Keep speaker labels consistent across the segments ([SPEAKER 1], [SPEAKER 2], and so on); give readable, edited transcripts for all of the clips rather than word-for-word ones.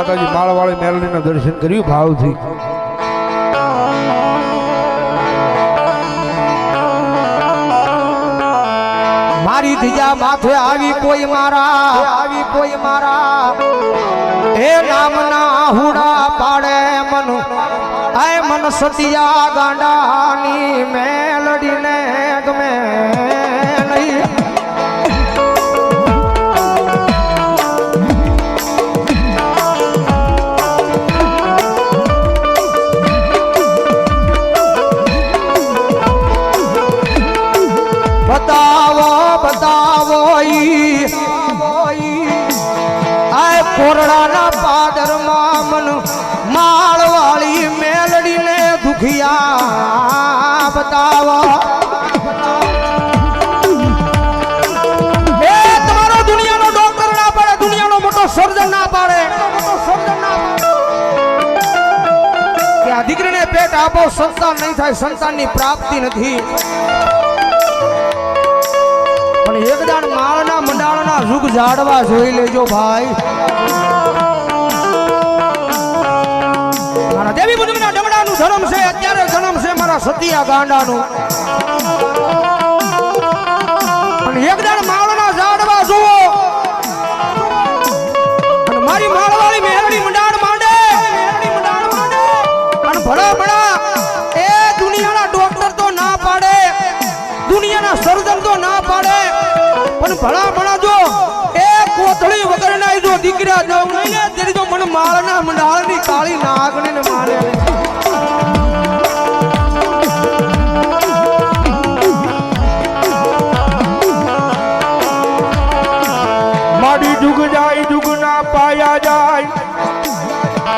[SPEAKER 1] માતાજી માળવાળી મેલડીના દર્શન કર્યું ભાવથી.
[SPEAKER 2] મારી ધીજા માથે આવી કોઈ મારા એ નામના હુડા પાડે મન સતિયા ગાંડાની મેલડીને ગમે નહીં. બતાવો આ કોરડાના પાદરમાં મન માળવાળી મેલડીને દુખિયા બતાવો. એ તમારો દુનિયાનો ડોક્ટર ના પાડે, દુનિયાનો મોટો સર્જન ના પાડે કે આ દીકરીને પેટ આપો, સંતાન નહીં થાય, સંતાનની પ્રાપ્તિ નથી. પણ એકદાન માળના મંડાળના યુગ ઝાડવા જોઈ લેજો ભાઈ. મારા દેવી બુદ્ધના ડમડાનું ધર્મ છે, અત્યારે જન્મ છે મારા સતિયા ગાંડાનું. પણ એકદાન માળના ઝાડવા જુઓ અને મારી માળવાળી મેલડી મંડાણ માંડે અને ભલા એ દુનિયાના ડોક્ટર તો ના પાડે, દુનિયાના સર્જન તો ના પાડે, પણ ભલા જો એ કોથળી વગર ના જો દીકરા જાવ નહીં ને તેરી તો મને માળના મંડાળની કાળી નાગને ને મારે.
[SPEAKER 1] માડી જુગ જાય જુગ ના પાયા જાય,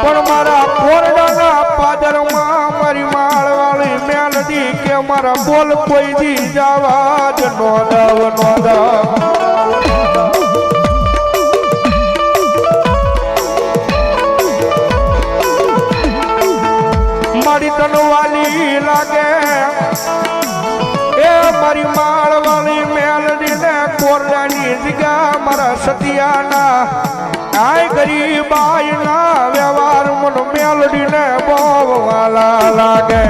[SPEAKER 1] પણ મારા કોરડાના પાદરમાં મારી માળવાળી મેલડી કે મારા બોલ કોઈ દી જવા જ નોંધાવ. મારી તનવાલી લાગે એ મારી માળવાળી મેલડીને કોરડાની જગ્યા મારા સતિયાના આય ગરીબાઈના વ્યવહાર મન મેલડીને બહુ વાલા લાગે.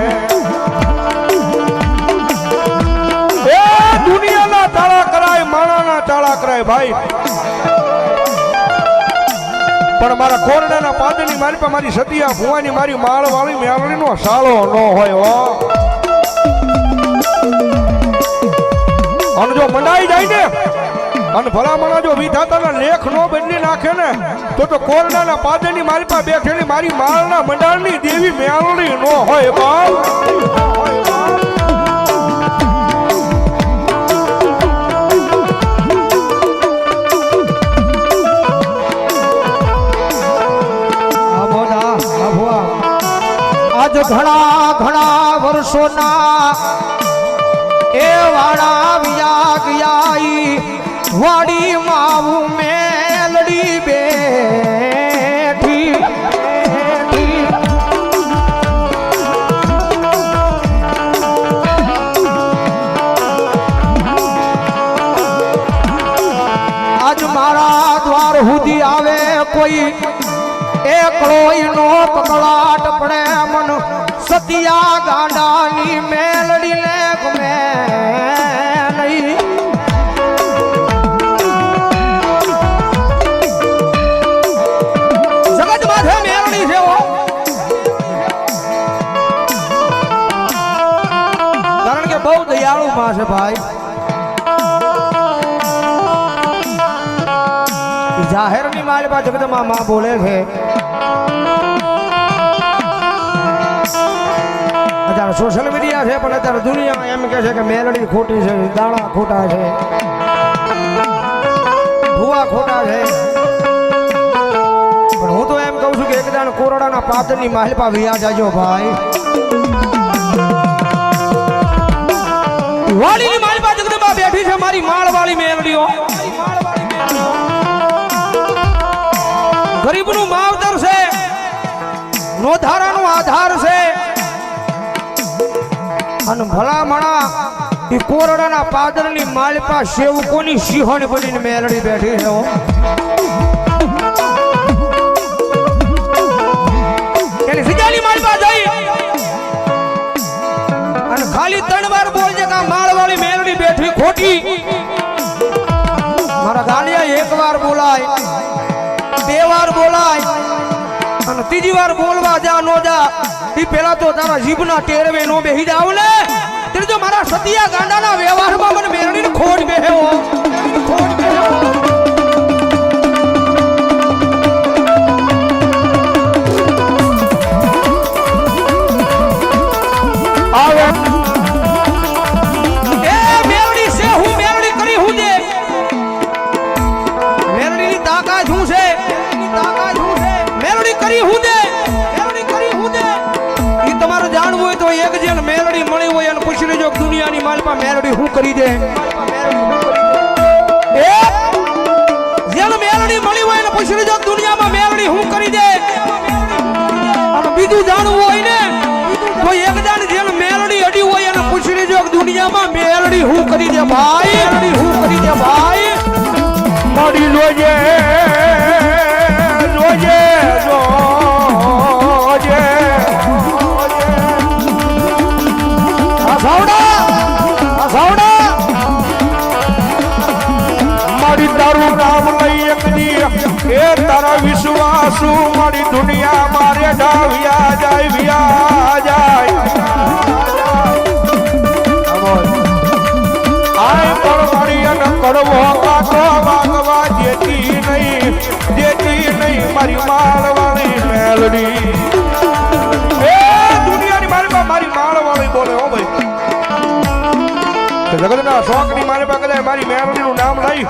[SPEAKER 1] એ દુનિયાના તાળા કરાય, માણાના તાળા કરાય ભાઈ, પણ મારા કોરડાના પાદરની મારી પાસે મારી સતિયા ભુવાની મારી માળવાળી મેલડીનો સાળો ન હોય હો. અને જો મંડાઈ જાય ને અને ભલામણા જો વિધાતાના લેખ નો બદલી નાખે ને તો કોરડાના પાદરની મારી પાસે બેઠેલી મારી માળના મંડાળની દેવી મેલડી ન હોય બાપ.
[SPEAKER 2] આજ ઘણા વર્ષોના એ વાડા વિયા ગયા વાડી માવું મેલડી બેઠી. આજ મારા દ્વાર સુધી આવે કોઈ એકલોય નો કકળાટ પડે મન સતિયા ગાંડાની મેલડીને ગમે નહીં. જગત માથે મેલડી છે કારણ કે બહુ દયાળુ માં છે ભાઈ. જાહેરની મારી પાસે જગતમાં માં બોલે છે. અત્યારે સોશિયલ મીડિયા છે પણ અત્યારે દુનિયા એમ કે છે કે મેલડી ખોટી છે, દાણા ખોટા છે, ભુવા ખોટા છે. પણ હું તો એમ કહું છું કે એકદાન કોરડાના પાદરની માલપા વિયા જાજો ભાઈ. વાડીની માલપા જગતમાં બેઠી છે મારી માળવાળી મેલડીઓ. ગરીબનું માવતર છે, નોધારાનો આધાર છે. અને ભલામણા એ કોરડાના પાદરની માલપા સેવકોની સિંહણ બનીને મેલડી બેઠી છે. ખોટી મારા ગાલિયા એક વાર બોલાય બે વાર બોલાય અને ત્રીજી વાર બોલવા જા નો જા ઈ પેલા તો તારા જીભના ટેરવે નો બેહી જાવ ને તે જો મારા સતિયા ગાંડાના વ્યવહારમાં મને મેરણીને ખોટ બેહ્યો ખોટ બેહ્યો
[SPEAKER 1] આવે
[SPEAKER 2] એ મેરડી છે હું મેરડી કરી હું દે મેરડીની તાકાત હું છે મેરડી કરી હું દે મેરડી કરી હું દે ઈ તમારે જાણવું હોય તો એક જેન મેરડી મળી હોય અને પૂછી લેજો કે દુનિયાની માલપા મેરડી હું કરી દે એ જેન મેરડી મળી હોય અને પૂછી લેજો કે દુનિયામાં મેરડી હું કરી દે અને બીજું જાણવું હોય ને તો એક જાણ જેન મેરડી અડી હોય અને પૂછી લેજો કે દુનિયામાં મેરડી હું કરી દે ભાઈ મેરડી હું કરી દે ભાઈ
[SPEAKER 1] મારી જોજે જોજે જોજે
[SPEAKER 2] આ સાવડા
[SPEAKER 1] મારી તારું નામ લઈ એક દી એ તારા વિશ્વાસુ મારી દુનિયા મારે ડાવ્યા જાય વ્યા જાય આય પણ મારી અને કડવો કાકો વાગવા જેતી નહીં મારી માળવાળી મેલડી એ દુનિયાની મારી મારી માળવાળી બોલે હો ભાઈ જગતના શોખની મારી પાસે કદાચ મારી મેરડીનું નામ લઈ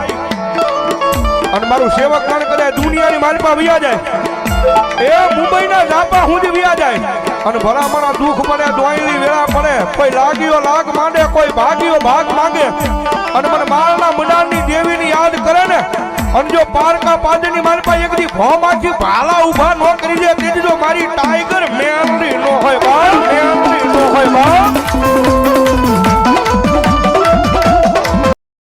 [SPEAKER 1] અને મારું સેવક ગણ કદાચ દુનિયાની મારી પાસે વ્યા જાય એ મુંબઈના ઝાપા હું જ વ્યા જાય અને ભલામણા દુઃખ પડે ડોયલી વેળા પડે કોઈ લાગ્યો લાગ માંડે કોઈ ભાગ્યો ભાગ માંગે અને મને માળના મુંડાની દેવીની યાદ કરે ને અને જો પારકા પાદરની મારી પાસે એક દી ભોમાંથી ભાલા ઊભા ન કરી દે તેથી જો મારી ટાઈગર મેરડી નો